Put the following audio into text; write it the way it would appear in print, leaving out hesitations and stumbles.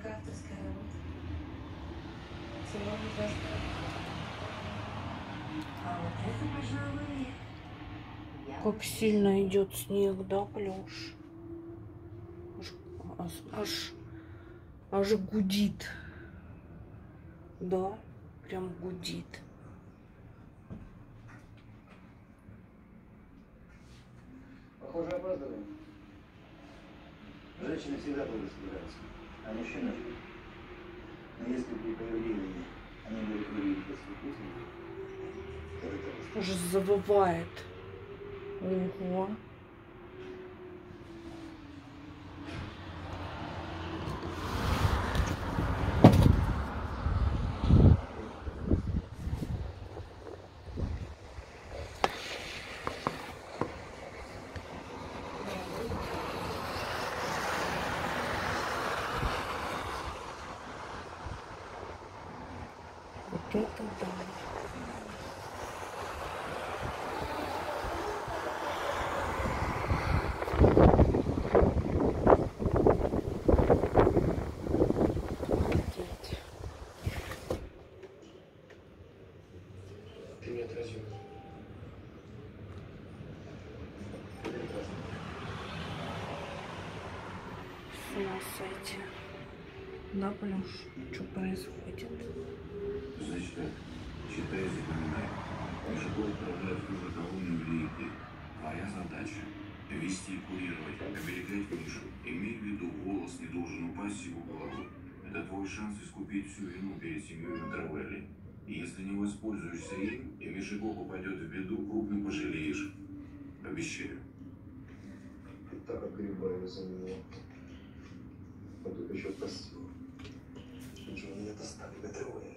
только авторская работа. Целовать даже. А вот это, пожалуй, Как сильно идет снег, да, Плюш? Аж гудит. Да, прям гудит. Похоже, опаздываем. Женщины всегда будут собираться, а мужчины ждут. Но если при появлении они будут выглядеть как спутники, то это Аж завывает. Ого. Вот это да. ты неотразим. С ума сойти. Да, Плюш, что происходит? Значит так, читай и запоминай. Пешеход отправляют в ту же колонию или идти. Твоя задача – вести и курировать, оберегать Мишу. Имей в виду, волос не должен упасть с его головы. Это твой шанс искупить всю вину перед семьей Вентравелли. И если не воспользуешься им, и Мишико попадет в беду, крупно пожалеешь. Обещаю. Так отгребаю за него. А тут еще простил. Джон, меня достали ГТО.